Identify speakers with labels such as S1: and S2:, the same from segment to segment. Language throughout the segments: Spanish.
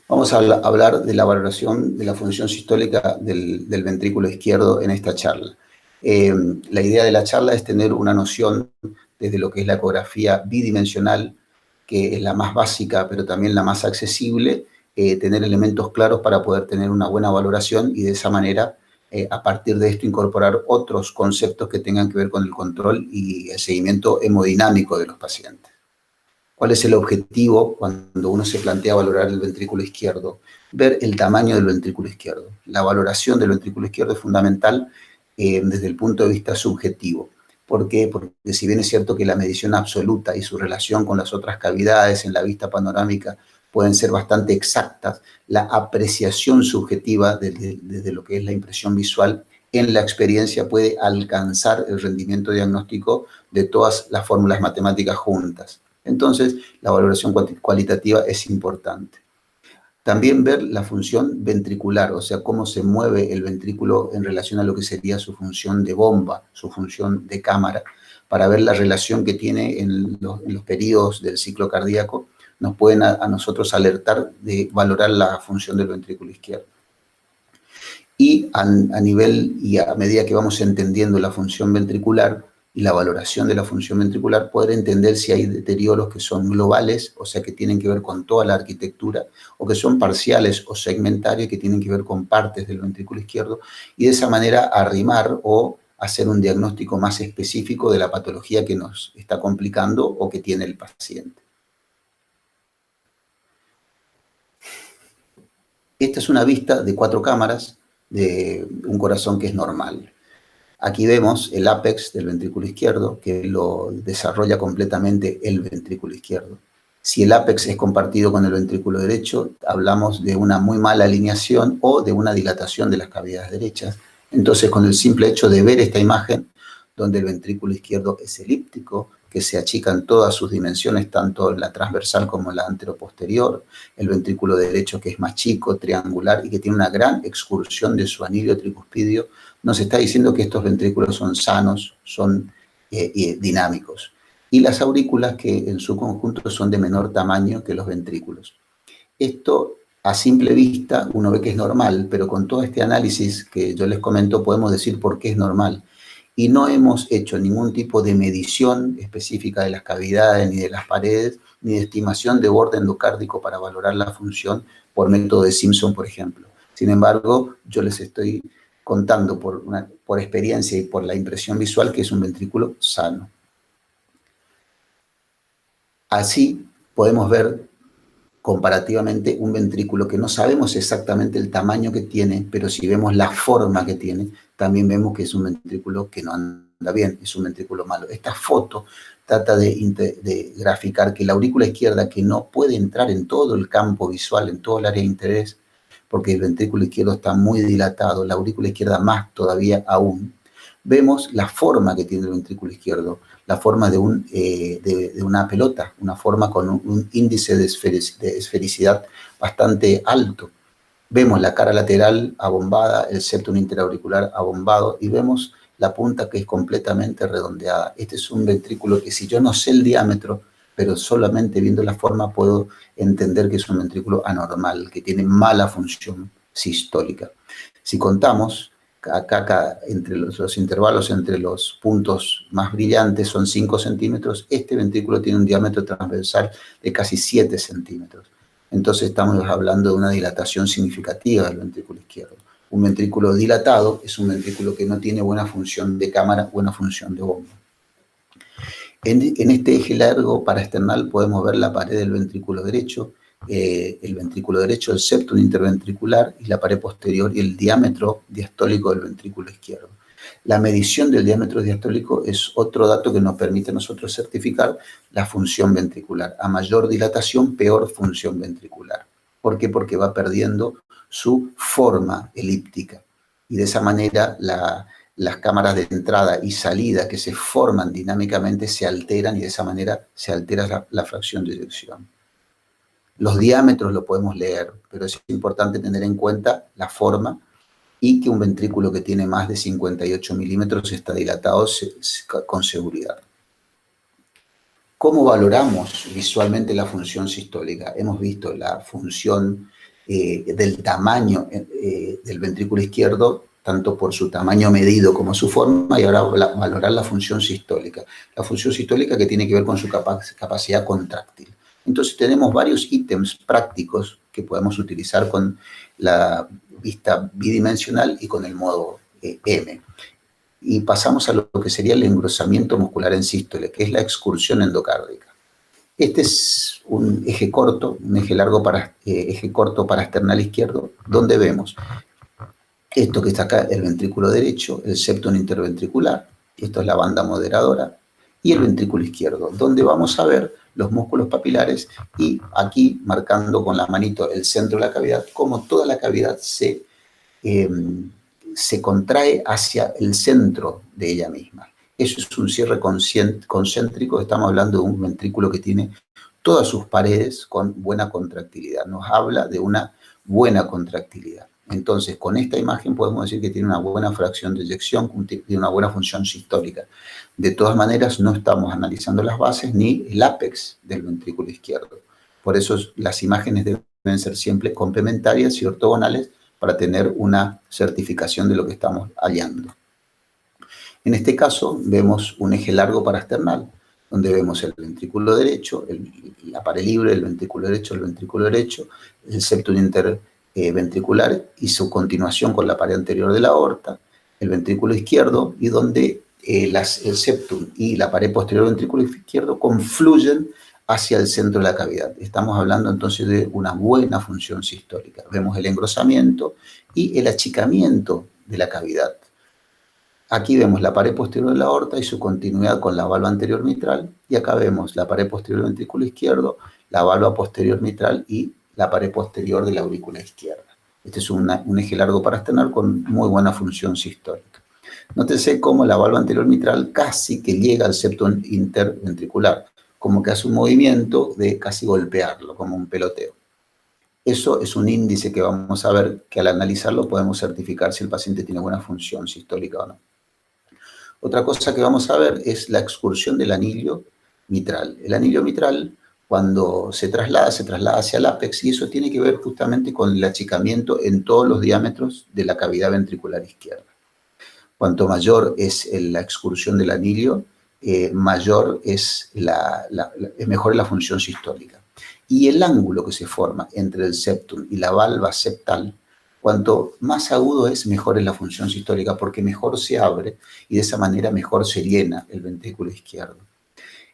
S1: Vamos a hablar de la valoración de la función sistólica del ventrículo izquierdo en esta charla. La idea de la charla es tener una noción desde lo que es la ecografía bidimensional, que es la más básica, pero también la más accesible, tener elementos claros para poder tener una buena valoración y de esa manera, a partir de esto, incorporar otros conceptos que tengan que ver con el control y el seguimiento hemodinámico de los pacientes. ¿Cuál es el objetivo cuando uno se plantea valorar el ventrículo izquierdo? Ver el tamaño del ventrículo izquierdo. La valoración del ventrículo izquierdo es fundamental desde el punto de vista subjetivo. ¿Por qué? Porque si bien es cierto que la medición absoluta y su relación con las otras cavidades en la vista panorámica pueden ser bastante exactas, la apreciación subjetiva desde lo que es la impresión visual en la experiencia puede alcanzar el rendimiento diagnóstico de todas las fórmulas matemáticas juntas. Entonces, la valoración cualitativa es importante. También ver la función ventricular, o sea, cómo se mueve el ventrículo en relación a lo que sería su función de bomba, su función de cámara, para ver la relación que tiene en los periodos del ciclo cardíaco, nos pueden a nosotros alertar de valorar la función del ventrículo izquierdo. Y a nivel y a medida que vamos entendiendo la función ventricular, y la valoración de la función ventricular, poder entender si hay deterioros que son globales, o sea, que tienen que ver con toda la arquitectura, o que son parciales o segmentarios, que tienen que ver con partes del ventrículo izquierdo, y de esa manera arrimar o hacer un diagnóstico más específico de la patología que nos está complicando o que tiene el paciente. Esta es una vista de 4 cámaras de un corazón que es normal. Aquí vemos el ápex del ventrículo izquierdo, que lo desarrolla completamente el ventrículo izquierdo. Si el ápex es compartido con el ventrículo derecho, hablamos de una muy mala alineación o de una dilatación de las cavidades derechas. Entonces, con el simple hecho de ver esta imagen, donde el ventrículo izquierdo es elíptico, que se achica en todas sus dimensiones, tanto en la transversal como en la anteroposterior, el ventrículo derecho que es más chico, triangular y que tiene una gran excursión de su anillo tricuspidio, nos está diciendo que estos ventrículos son sanos, son dinámicos. Y las aurículas que en su conjunto son de menor tamaño que los ventrículos. Esto a simple vista uno ve que es normal, pero con todo este análisis que yo les comento podemos decir por qué es normal. Y no hemos hecho ningún tipo de medición específica de las cavidades, ni de las paredes, ni de estimación de borde endocárdico para valorar la función por método de Simpson, por ejemplo. Sin embargo, yo les estoy contando por experiencia y por la impresión visual que es un ventrículo sano. Así podemos ver comparativamente un ventrículo que no sabemos exactamente el tamaño que tiene, pero si vemos la forma que tiene, también vemos que es un ventrículo que no anda bien, es un ventrículo malo. Esta foto trata de graficar que la aurícula izquierda, que no puede entrar en todo el campo visual, en todo el área de interés, porque el ventrículo izquierdo está muy dilatado, la aurícula izquierda más todavía aún, vemos la forma que tiene el ventrículo izquierdo, la forma de una pelota, una forma con un índice de esfericidad bastante alto. Vemos la cara lateral abombada, el septum interauricular abombado y vemos la punta que es completamente redondeada. Este es un ventrículo que si yo no sé el diámetro, pero solamente viendo la forma puedo entender que es un ventrículo anormal, que tiene mala función sistólica. Si contamos, acá entre los intervalos entre los puntos más brillantes son 5 centímetros, este ventrículo tiene un diámetro transversal de casi 7 centímetros. Entonces estamos hablando de una dilatación significativa del ventrículo izquierdo. Un ventrículo dilatado es un ventrículo que no tiene buena función de cámara, buena función de bomba. En este eje largo paraesternal podemos ver la pared del ventrículo derecho, el septum interventricular y la pared posterior y el diámetro diastólico del ventrículo izquierdo. La medición del diámetro diastólico es otro dato que nos permite a nosotros certificar la función ventricular. A mayor dilatación, peor función ventricular. ¿Por qué? Porque va perdiendo su forma elíptica. Y de esa manera las cámaras de entrada y salida que se forman dinámicamente se alteran y de esa manera se altera la fracción de eyección. Los diámetros lo podemos leer, pero es importante tener en cuenta la forma y que un ventrículo que tiene más de 58 milímetros está dilatado con seguridad. ¿Cómo valoramos visualmente la función sistólica? Hemos visto la función del tamaño del ventrículo izquierdo, tanto por su tamaño medido como su forma, y ahora valorar la función sistólica. La función sistólica que tiene que ver con su capacidad contráctil. Entonces tenemos varios ítems prácticos que podemos utilizar con la vista bidimensional y con el modo M. Y pasamos a lo que sería el engrosamiento muscular en sístole, que es la excursión endocárdica. Este es un eje corto, un eje largo eje corto parasternal izquierdo, donde vemos esto que está acá, el ventrículo derecho, el septum interventricular, esto es la banda moderadora, y el ventrículo izquierdo, donde vamos a ver los músculos papilares y aquí marcando con la manito el centro de la cavidad, cómo toda la cavidad se contrae hacia el centro de ella misma. Eso es un cierre concéntrico, estamos hablando de un ventrículo que tiene todas sus paredes con buena contractilidad, nos habla de una buena contractilidad. Entonces, con esta imagen podemos decir que tiene una buena fracción de eyección, tiene una buena función sistólica. De todas maneras, no estamos analizando las bases ni el ápex del ventrículo izquierdo. Por eso las imágenes deben ser siempre complementarias y ortogonales para tener una certificación de lo que estamos hallando. En este caso, vemos un eje largo parasternal, donde vemos el ventrículo derecho, la pared libre del ventrículo derecho, el septum interventricular y su continuación con la pared anterior de la aorta, el ventrículo izquierdo, y donde el septum y la pared posterior del ventrículo izquierdo confluyen hacia el centro de la cavidad. Estamos hablando entonces de una buena función sistólica. Vemos el engrosamiento y el achicamiento de la cavidad. Aquí vemos la pared posterior de la aorta y su continuidad con la valva anterior mitral, y acá vemos la pared posterior del ventrículo izquierdo, la valva posterior mitral y la pared posterior de la aurícula izquierda. Este es un eje largo parasternal con muy buena función sistólica. Nótese cómo la valva anterior mitral casi que llega al septum interventricular, como que hace un movimiento de casi golpearlo, como un peloteo. Eso es un índice que vamos a ver, que al analizarlo podemos certificar si el paciente tiene buena función sistólica o no. Otra cosa que vamos a ver es la excursión del anillo mitral. El anillo mitral, cuando se traslada hacia el ápex, y eso tiene que ver justamente con el achicamiento en todos los diámetros de la cavidad ventricular izquierda. Cuanto mayor es la excursión del anillo, mejor es la función sistólica. Y el ángulo que se forma entre el septum y la valva septal, cuanto más agudo es, mejor es la función sistólica, porque mejor se abre y de esa manera mejor se llena el ventrículo izquierdo.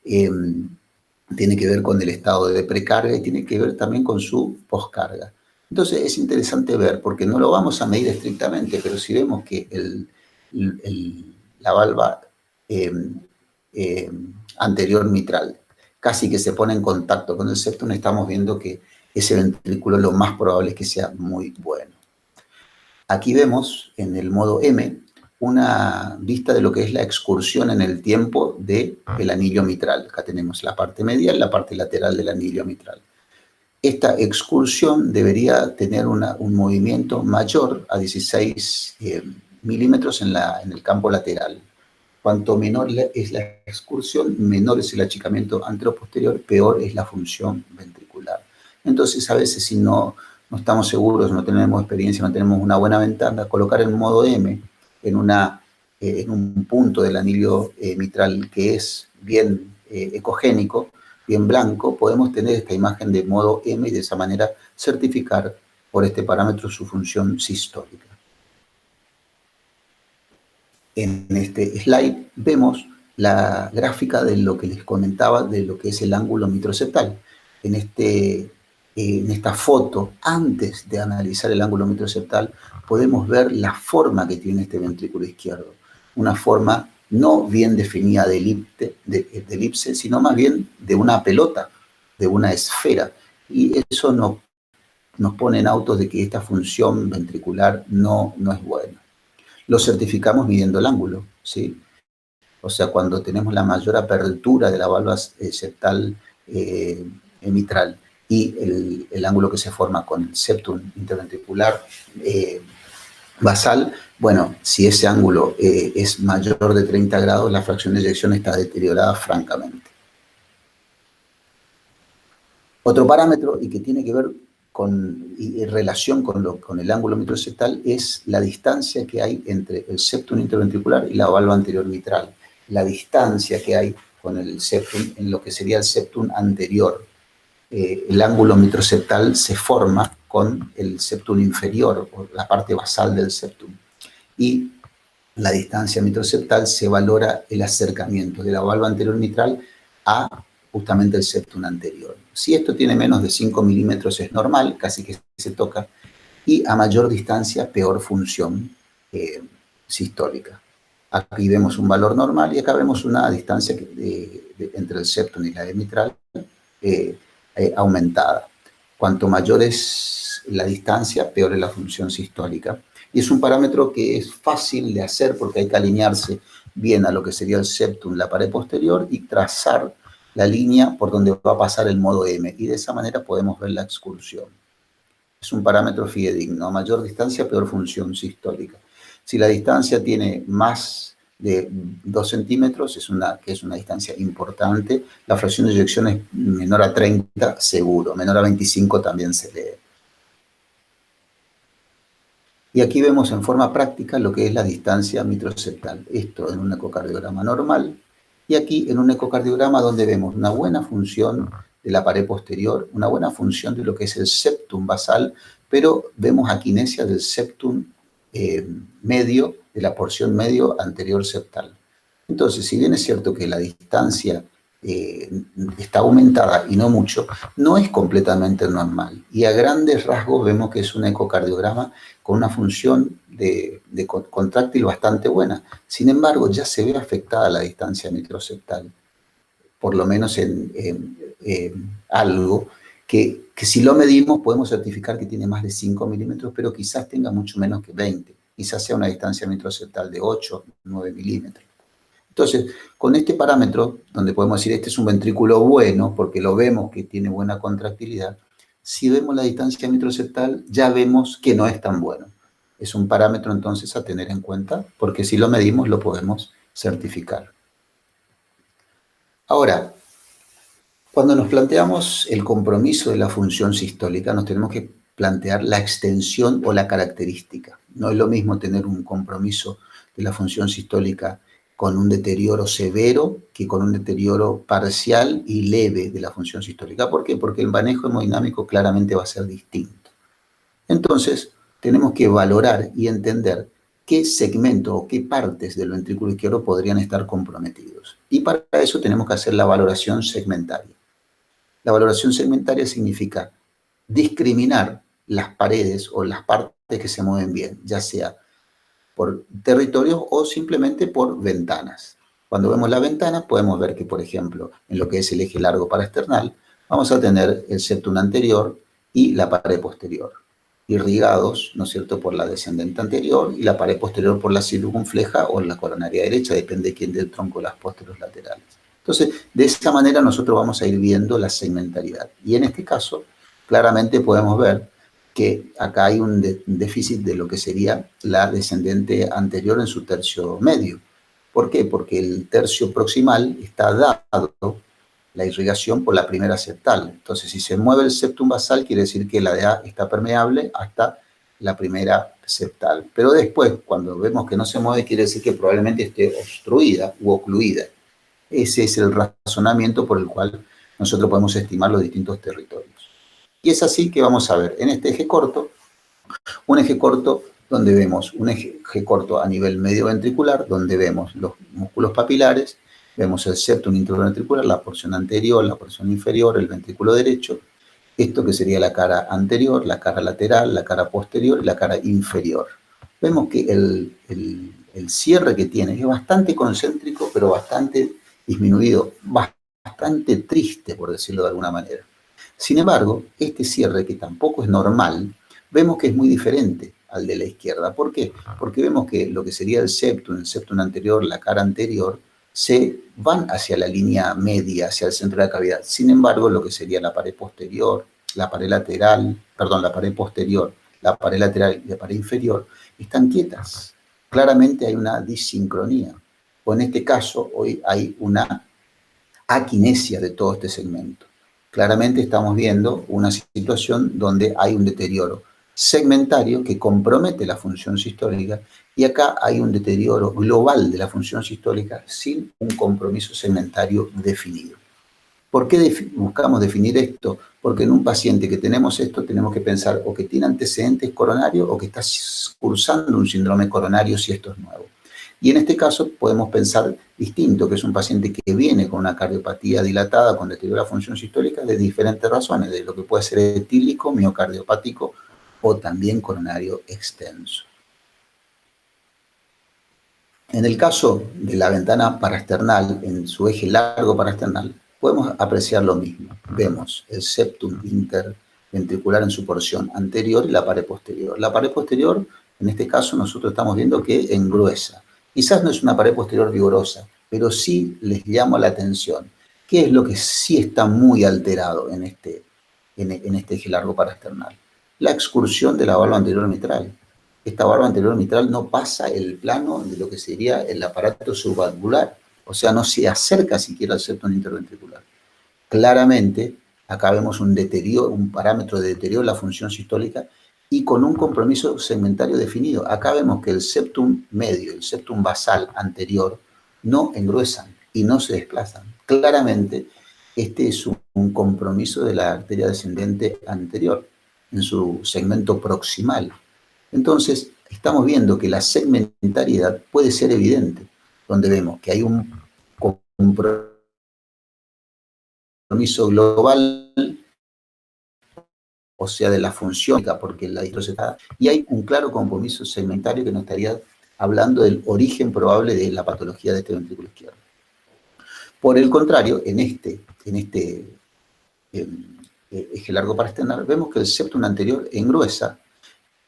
S1: Tiene que ver con el estado de precarga y tiene que ver también con su poscarga. Entonces es interesante ver, porque no lo vamos a medir estrictamente, pero si vemos que la valva anterior mitral casi que se pone en contacto con el septum, estamos viendo que ese ventrículo lo más probable es que sea muy bueno. Aquí vemos en el modo M una vista de lo que es la excursión en el tiempo del anillo mitral. Acá tenemos la parte medial, la parte lateral del anillo mitral. Esta excursión debería tener un movimiento mayor a 16 milímetros en el campo lateral. Cuanto menor es la excursión, menor es el achicamiento anteroposterior, peor es la función ventricular. Entonces, a veces si no estamos seguros, no tenemos experiencia, no tenemos una buena ventana, colocar en modo M en un punto del anillo mitral que es bien ecogénico, bien blanco, podemos tener esta imagen de modo M y de esa manera certificar por este parámetro su función sistólica. En este slide vemos la gráfica de lo que les comentaba de lo que es el ángulo mitroseptal. En esta foto, antes de analizar el ángulo mitroseptal, podemos ver la forma que tiene este ventrículo izquierdo. Una forma no bien definida de elipse, sino más bien de una pelota, de una esfera. Y eso nos pone en autos de que esta función ventricular no es buena. Lo certificamos midiendo el ángulo, ¿sí? O sea, cuando tenemos la mayor apertura de la valva septal mitral y el ángulo que se forma con el septum interventricular basal, bueno, si ese ángulo es mayor de 30 grados, la fracción de eyección está deteriorada francamente. Otro parámetro y que tiene que ver y en relación con el ángulo mitroseptal es la distancia que hay entre el septum interventricular y la valva anterior mitral. La distancia que hay con el septum, en lo que sería el septum anterior. El ángulo mitroseptal se forma con el septum inferior, o la parte basal del septum. Y la distancia mitroseptal se valora el acercamiento de la valva anterior mitral a justamente el septum anterior. Si esto tiene menos de 5 milímetros es normal, casi que se toca, y a mayor distancia, peor función sistólica. Aquí vemos un valor normal y acá vemos una distancia entre el septum y la mitral aumentada. Cuanto mayor es la distancia, peor es la función sistólica. Y es un parámetro que es fácil de hacer porque hay que alinearse bien a lo que sería el septum, la pared posterior, y trazar la línea por donde va a pasar el modo M. Y de esa manera podemos ver la excursión. Es un parámetro fidedigno. A mayor distancia, peor función sistólica. Si la distancia tiene más de 2 centímetros, que es una distancia importante, la fracción de eyección es menor a 30, seguro. Menor a 25 también se lee. Y aquí vemos en forma práctica lo que es la distancia mitroseptal. Esto en un ecocardiograma normal. Y aquí en un ecocardiograma donde vemos una buena función de la pared posterior, una buena función de lo que es el septum basal, pero vemos aquinesia del septum medio, de la porción medio anterior septal. Entonces, si bien es cierto que la distancia está aumentada y no mucho, no es completamente normal. Y a grandes rasgos vemos que es un ecocardiograma con una función de contráctil bastante buena. Sin embargo, ya se ve afectada la distancia mitroseptal, por lo menos en algo que si lo medimos podemos certificar que tiene más de 5 milímetros, pero quizás tenga mucho menos que 20. Quizás sea una distancia mitroseptal de 8, 9 milímetros. Entonces, con este parámetro, donde podemos decir este es un ventrículo bueno, porque lo vemos que tiene buena contractilidad, si vemos la distancia mitroseptal, ya vemos que no es tan bueno. Es un parámetro entonces a tener en cuenta, porque si lo medimos lo podemos certificar. Ahora, cuando nos planteamos el compromiso de la función sistólica, nos tenemos que plantear la extensión o la característica. No es lo mismo tener un compromiso de la función sistólica con un deterioro severo que con un deterioro parcial y leve de la función sistólica. ¿Por qué? Porque el manejo hemodinámico claramente va a ser distinto. Entonces, tenemos que valorar y entender qué segmento o qué partes del ventrículo izquierdo podrían estar comprometidos. Y para eso tenemos que hacer la valoración segmentaria. La valoración segmentaria significa discriminar las paredes o las partes que se mueven bien, ya sea por territorios o simplemente por ventanas. Cuando vemos la ventana podemos ver que, por ejemplo, en lo que es el eje largo paraesternal, vamos a tener el septum anterior y la pared posterior, irrigados, ¿no es cierto?, por la descendente anterior y la pared posterior por la circunfleja o la coronaria derecha, depende de quién del tronco de las posteriores laterales. Entonces, de esa manera nosotros vamos a ir viendo la segmentaridad. Y en este caso, claramente podemos ver que acá hay un déficit de lo que sería la descendente anterior en su tercio medio. ¿Por qué? Porque el tercio proximal está dado la irrigación por la primera septal. Entonces, si se mueve el septum basal, quiere decir que la DA está permeable hasta la primera septal. Pero después, cuando vemos que no se mueve, quiere decir que probablemente esté obstruida u ocluida. Ese es el razonamiento por el cual nosotros podemos estimar los distintos territorios. Y es así que vamos a ver en este eje corto, un eje corto donde vemos un eje corto a nivel medio ventricular, donde vemos los músculos papilares, vemos el septum interventricular, la porción anterior, la porción inferior, el ventrículo derecho, esto que sería la cara anterior, la cara lateral, la cara posterior y la cara inferior. Vemos que el cierre que tiene es bastante concéntrico, pero bastante disminuido, bastante triste, por decirlo de alguna manera. Sin embargo, este cierre, que tampoco es normal, vemos que es muy diferente al de la izquierda. ¿Por qué? Porque vemos que lo que sería el septum anterior, la cara anterior, se van hacia la línea media, hacia el centro de la cavidad. Sin embargo, lo que sería la pared posterior, la pared lateral, perdón, la pared posterior, la pared lateral y la pared inferior, están quietas. Claramente hay una disincronía. O en este caso, hoy hay una aquinesia de todo este segmento. Claramente estamos viendo una situación donde hay un deterioro segmentario que compromete la función sistólica y acá hay un deterioro global de la función sistólica sin un compromiso segmentario definido. ¿Por qué buscamos definir esto? Porque en un paciente que tenemos esto tenemos que pensar o que tiene antecedentes coronarios o que está cursando un síndrome coronario si esto es nuevo. Y en este caso podemos pensar distinto, que es un paciente que viene con una cardiopatía dilatada, con deterioro de la función sistólica de diferentes razones, de lo que puede ser etílico, miocardiopático o también coronario extenso. En el caso de la ventana paraesternal, en su eje largo paraesternal, podemos apreciar lo mismo. Vemos el septum interventricular en su porción anterior y la pared posterior. La pared posterior, en este caso, nosotros estamos viendo que engruesa. Quizás no es una pared posterior vigorosa, pero sí les llamo la atención. ¿Qué es lo que sí está muy alterado en este eje largo paraesternal? La excursión de la válvula anterior mitral. Esta válvula anterior mitral no pasa el plano de lo que sería el aparato subvalvular, o sea, no se acerca siquiera al septum interventricular. Claramente, acá vemos un deterioro, un parámetro de deterioro de la función sistólica y con un compromiso segmentario definido. Acá vemos que el septum medio, el septum basal anterior, no engruesan y no se desplazan. Claramente, este es un compromiso de la arteria descendente anterior en su segmento proximal. Entonces, estamos viendo que la segmentariedad puede ser evidente, donde vemos que hay un compromiso global, o sea, de la función, porque la distroceta, y hay un claro compromiso segmentario que nos estaría hablando del origen probable de la patología de este ventrículo izquierdo. Por el contrario, en este eje largo paraesternal, vemos que el septum anterior engruesa,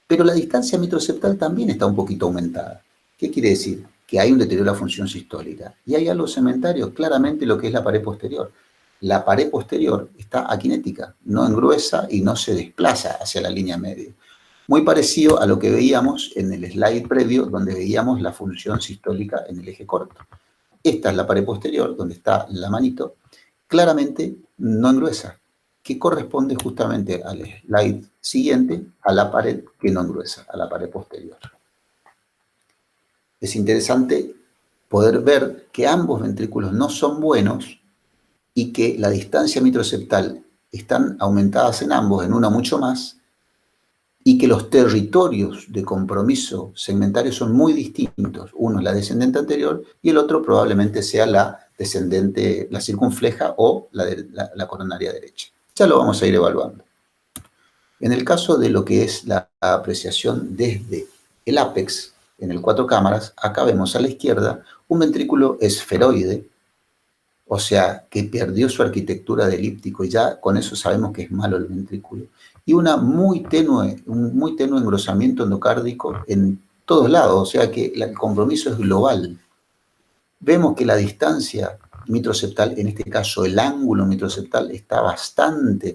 S1: pero la distancia mitroseptal también está un poquito aumentada. ¿Qué quiere decir? Que hay un deterioro de la función sistólica. Y hay algo segmentario, claramente lo que es la pared posterior. La pared posterior está aquinética, no engruesa y no se desplaza hacia la línea media. Muy parecido a lo que veíamos en el slide previo, donde veíamos la función sistólica en el eje corto. Esta es la pared posterior, donde está la manito, claramente no engruesa, que corresponde justamente al slide siguiente, a la pared que no engruesa, a la pared posterior. Es interesante poder ver que ambos ventrículos no son buenos y que la distancia mitroseptal están aumentadas en ambos, en uno mucho más, y que los territorios de compromiso segmentario son muy distintos. Uno es la descendente anterior y el otro probablemente sea la descendente, la circunfleja o la coronaria derecha. Ya lo vamos a ir evaluando. En el caso de lo que es la apreciación desde el ápex, en el 4 cámaras, acá vemos a la izquierda un ventrículo esferoide, o sea, que perdió su arquitectura de elíptico y ya con eso sabemos que es malo el ventrículo. Y un muy tenue engrosamiento endocárdico en todos lados, o sea que el compromiso es global. Vemos que la distancia mitroseptal, en este caso el ángulo mitroseptal, está bastante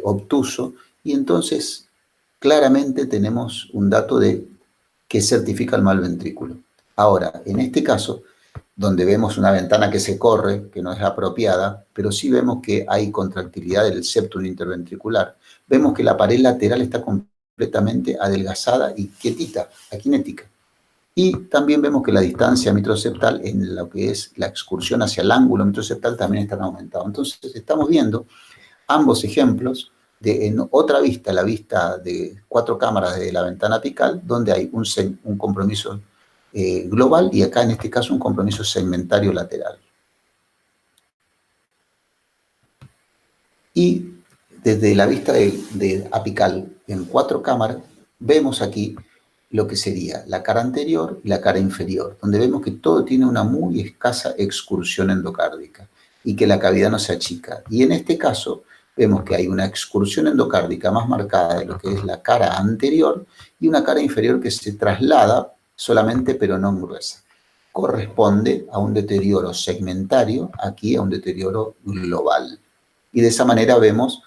S1: obtuso y entonces claramente tenemos un dato de que certifica el mal ventrículo. Ahora, en este caso, donde vemos una ventana que se corre, que no es apropiada, pero sí vemos que hay contractilidad del septum interventricular. Vemos que la pared lateral está completamente adelgazada y quietita, aquinética. Y también vemos que la distancia mitroseptal en lo que es la excursión hacia el ángulo mitroseptal también está aumentado. Entonces estamos viendo ambos ejemplos en otra vista, la vista de 4 cámaras de la ventana apical, donde hay un compromiso global y acá en este caso un compromiso segmentario lateral. Y desde la vista de apical en 4 cámaras vemos aquí lo que sería la cara anterior y la cara inferior, donde vemos que todo tiene una muy escasa excursión endocárdica y que la cavidad no se achica. Y en este caso vemos que hay una excursión endocárdica más marcada de lo que es la cara anterior y una cara inferior que se traslada solamente pero no gruesa. Corresponde a un deterioro segmentario, aquí a un deterioro global. Y de esa manera vemos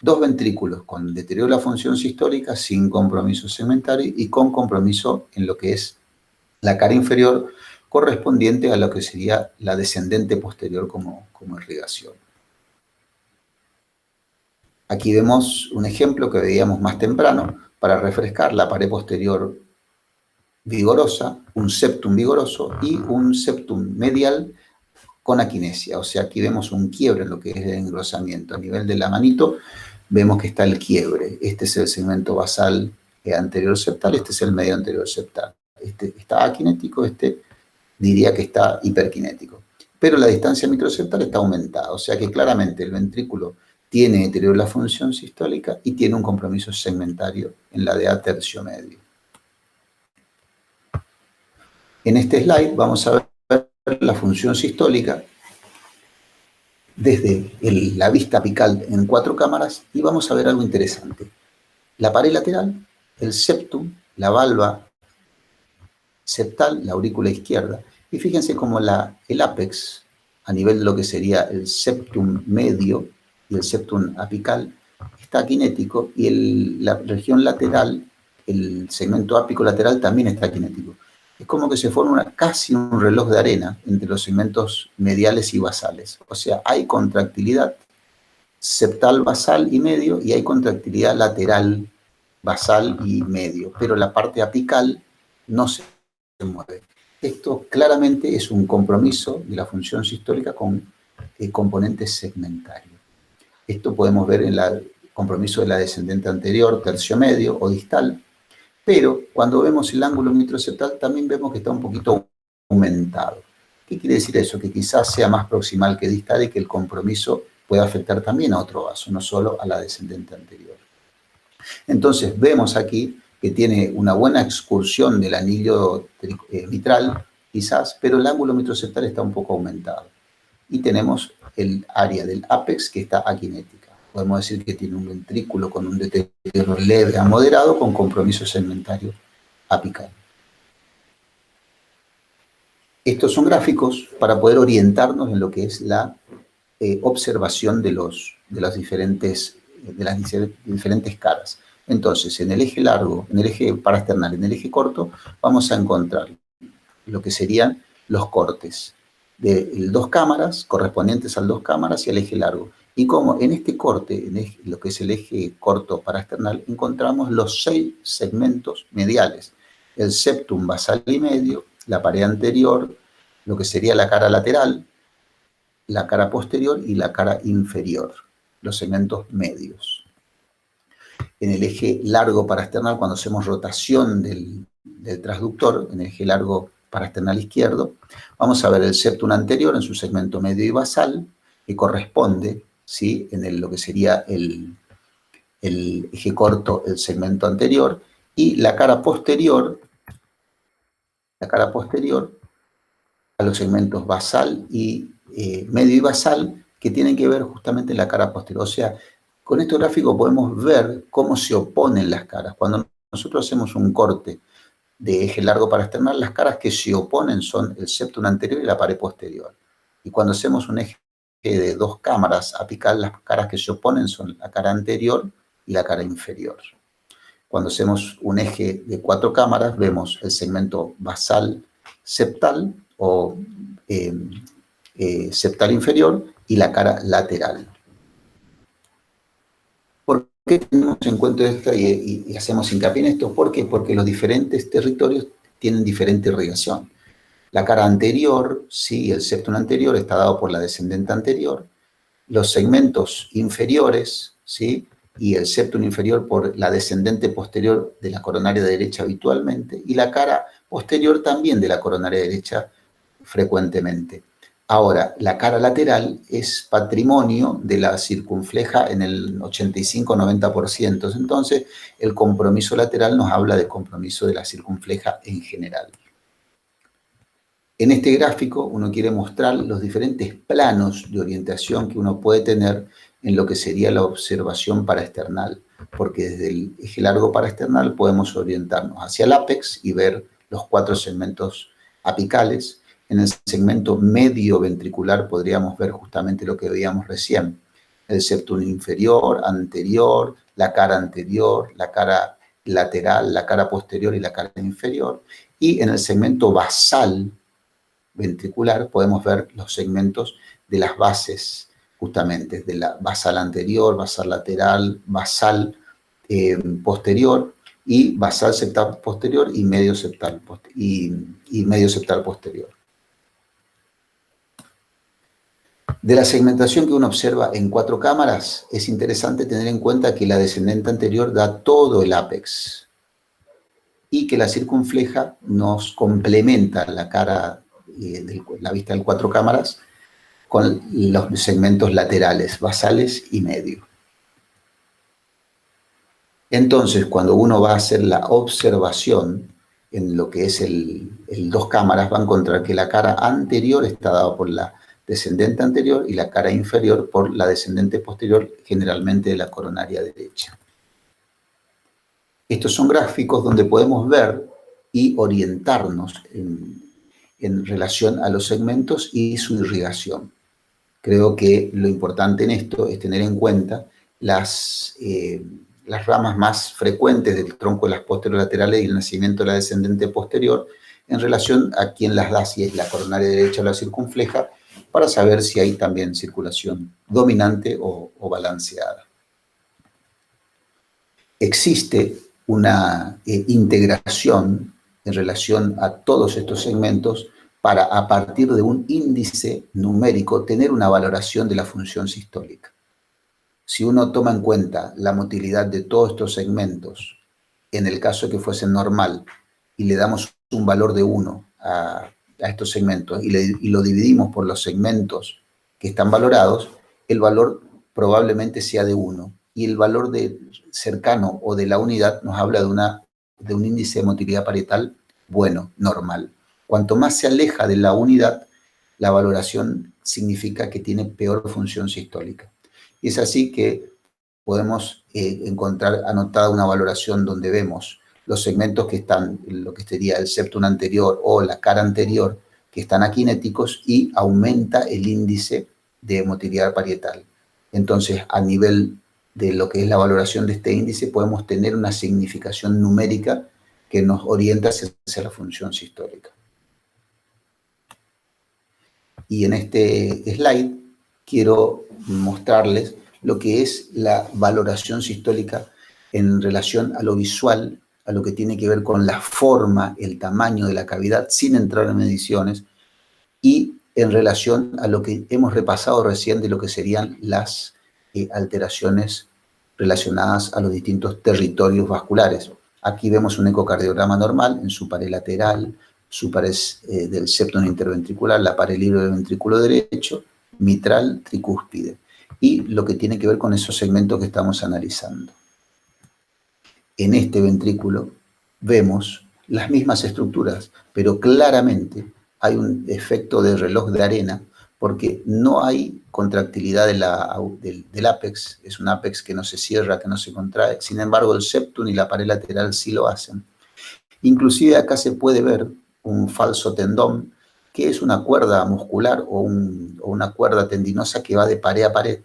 S1: dos ventrículos con deterioro de la función sistólica sin compromiso segmentario y con compromiso en lo que es la cara inferior correspondiente a lo que sería la descendente posterior como irrigación. Aquí vemos un ejemplo que veíamos más temprano para refrescar la pared posterior vigorosa, un septum vigoroso y un septum medial con aquinesia. O sea, aquí vemos un quiebre en lo que es el engrosamiento. A nivel de la manito vemos que está el quiebre. Este es el segmento basal anterior septal, este es el medio anterior septal. Este está aquinético, este diría que está hiperquinético. Pero la distancia microseptal está aumentada, o sea que claramente el ventrículo tiene deterioro de la función sistólica y tiene un compromiso segmentario en la DA tercio medio. En este slide vamos a ver la función sistólica desde la vista apical en 4 cámaras y vamos a ver algo interesante. La pared lateral, el septum, la valva septal, la aurícula izquierda, y fíjense cómo el ápex, a nivel de lo que sería el septum medio y el septum apical, está aquinético y la región lateral, el segmento ápico lateral también está aquinético. Es como que se forma casi un reloj de arena entre los segmentos mediales y basales. O sea, hay contractilidad septal, basal y medio, y hay contractilidad lateral, basal y medio, pero la parte apical no se mueve. Esto claramente es un compromiso de la función sistólica con el componente segmentario. Esto podemos ver en el compromiso de la descendente anterior, tercio medio o distal, pero cuando vemos el ángulo microseptal también vemos que está un poquito aumentado. ¿Qué quiere decir eso? Que quizás sea más proximal que distal y que el compromiso puede afectar también a otro vaso, no solo a la descendente anterior. Entonces vemos aquí que tiene una buena excursión del anillo mitral, quizás, pero el ángulo microseptal está un poco aumentado. Y tenemos el área del ápex que está aquinética. Podemos decir que tiene un ventrículo con un deterioro leve a moderado con compromiso segmentario apical. Estos son gráficos para poder orientarnos en lo que es la observación de las diferentes caras. Entonces, en el eje largo, en el eje parasternal, en el eje corto, vamos a encontrar lo que serían los cortes de 2 cámaras, correspondientes al 2 cámaras y al eje largo. Y como en este corte, lo que es el eje corto parasternal, encontramos los 6 segmentos mediales. El septum basal y medio, la pared anterior, lo que sería la cara lateral, la cara posterior y la cara inferior, los segmentos medios. En el eje largo parasternal, cuando hacemos rotación del transductor, en el eje largo parasternal izquierdo, vamos a ver el septum anterior en su segmento medio y basal, que corresponde, ¿sí?, en lo que sería el eje corto, el segmento anterior, y la cara posterior a los segmentos basal y medio y basal, que tienen que ver justamente la cara posterior. O sea, con este gráfico podemos ver cómo se oponen las caras. Cuando nosotros hacemos un corte de eje largo parasternal, las caras que se oponen son el septum anterior y la pared posterior. Y cuando hacemos un eje de 2 cámaras apical, las caras que se oponen son la cara anterior y la cara inferior. Cuando hacemos un eje de 4 cámaras, vemos el segmento basal septal o septal inferior y la cara lateral. ¿Por qué tenemos en cuenta esto y hacemos hincapié en esto? ¿Por qué? Porque los diferentes territorios tienen diferente irrigación. La cara anterior, sí, el septum anterior está dado por la descendente anterior. Los segmentos inferiores, ¿sí?, y el septum inferior por la descendente posterior de la coronaria derecha habitualmente, y la cara posterior también de la coronaria derecha frecuentemente. Ahora, la cara lateral es patrimonio de la circunfleja en el 85-90%, entonces el compromiso lateral nos habla de compromiso de la circunfleja en general. En este gráfico uno quiere mostrar los diferentes planos de orientación que uno puede tener en lo que sería la observación paraesternal, porque desde el eje largo paraesternal podemos orientarnos hacia el ápex y ver los 4 segmentos apicales. En el segmento medio ventricular podríamos ver justamente lo que veíamos recién, el septum inferior, anterior, la cara anterior, la cara lateral, la cara posterior y la cara inferior. Y en el segmento basal ventricular podemos ver los segmentos de las bases justamente, de la basal anterior, basal lateral, basal posterior, y basal septal posterior y medio septal, medio septal posterior. De la segmentación que uno observa en 4 cámaras, es interesante tener en cuenta que la descendente anterior da todo el ápex y que la circunfleja nos complementa la cara, la vista de 4 cámaras, con los segmentos laterales, basales y medio. Entonces, cuando uno va a hacer la observación en lo que es el 2 cámaras, va a encontrar que la cara anterior está dada por la descendente anterior y la cara inferior por la descendente posterior, generalmente de la coronaria derecha. Estos son gráficos donde podemos ver y orientarnos en relación a los segmentos y su irrigación. Creo que lo importante en esto es tener en cuenta las ramas más frecuentes del tronco de las posterolaterales y el nacimiento de la descendente posterior en relación a quién las da, si es la coronaria derecha o la circunfleja, para saber si hay también circulación dominante o balanceada. Existe una integración en relación a todos estos segmentos para, a partir de un índice numérico, tener una valoración de la función sistólica. Si uno toma en cuenta la motilidad de todos estos segmentos, en el caso que fuese normal, y le damos un valor de 1 a estos segmentos y lo dividimos por los segmentos que están valorados, el valor probablemente sea de 1. Y el valor cercano o de la unidad nos habla de un índice de motilidad parietal bueno, normal. Cuanto más se aleja de la unidad, la valoración significa que tiene peor función sistólica. Y es así que podemos encontrar anotada una valoración donde vemos los segmentos que están, lo que sería el septum anterior o la cara anterior, que están aquinéticos, y aumenta el índice de motilidad parietal. Entonces, a nivel de lo que es la valoración de este índice, podemos tener una significación numérica que nos orienta hacia la función sistólica. Y en este slide quiero mostrarles lo que es la valoración sistólica en relación a lo visual, a lo que tiene que ver con la forma, el tamaño de la cavidad, sin entrar en mediciones, y en relación a lo que hemos repasado recién de lo que serían las alteraciones relacionadas a los distintos territorios vasculares. Aquí vemos un ecocardiograma normal en su pared lateral, su pared del septum interventricular, la pared libre del ventrículo derecho, mitral, tricúspide, y lo que tiene que ver con esos segmentos que estamos analizando. En este ventrículo vemos las mismas estructuras, pero claramente hay un efecto de reloj de arena porque no hay contractilidad del ápex, es un ápex que no se cierra, que no se contrae. Sin embargo, el septum y la pared lateral sí lo hacen. Inclusive acá se puede ver un falso tendón, que es una cuerda muscular o una cuerda tendinosa que va de pared a pared,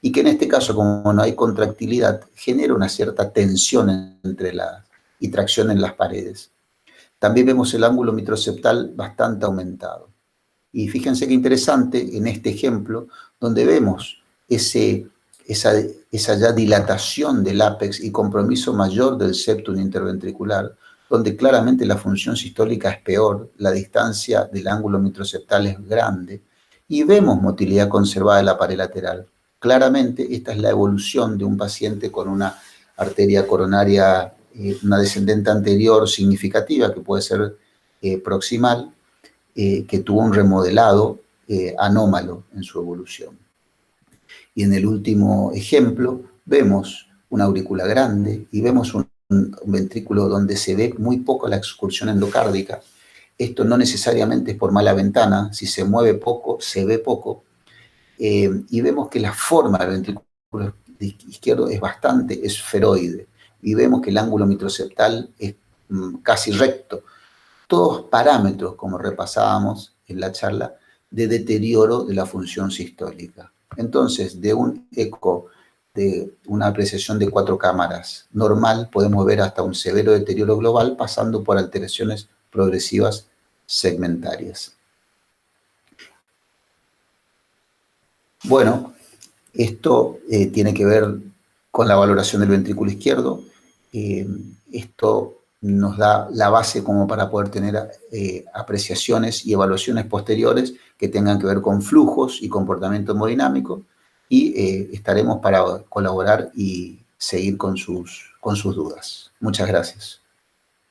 S1: y que en este caso, como no hay contractilidad, genera una cierta tensión y tracción en las paredes. También vemos el ángulo mitroseptal bastante aumentado. Y fíjense qué interesante en este ejemplo, donde vemos esa ya dilatación del ápex y compromiso mayor del septum interventricular, donde claramente la función sistólica es peor, la distancia del ángulo mitroseptal es grande, y vemos motilidad conservada de la pared lateral. Claramente esta es la evolución de un paciente con una arteria coronaria, una descendente anterior significativa, que puede ser proximal, que tuvo un remodelado anómalo en su evolución. Y en el último ejemplo vemos una aurícula grande y vemos un ventrículo donde se ve muy poco la excursión endocárdica. Esto no necesariamente es por mala ventana, si se mueve poco, se ve poco, y vemos que la forma del ventrículo izquierdo es bastante esferoide, y vemos que el ángulo mitroseptal es casi recto. Todos parámetros, como repasábamos en la charla, de deterioro de la función sistólica. Entonces, de un eco, de una apreciación de 4 cámaras normal, podemos ver hasta un severo deterioro global, pasando por alteraciones progresivas segmentarias. Bueno, Esto tiene que ver con la valoración del ventrículo izquierdo. Esto nos da la base como para poder tener apreciaciones y evaluaciones posteriores que tengan que ver con flujos y comportamiento hemodinámico, y estaremos para colaborar y seguir con sus dudas. Muchas gracias.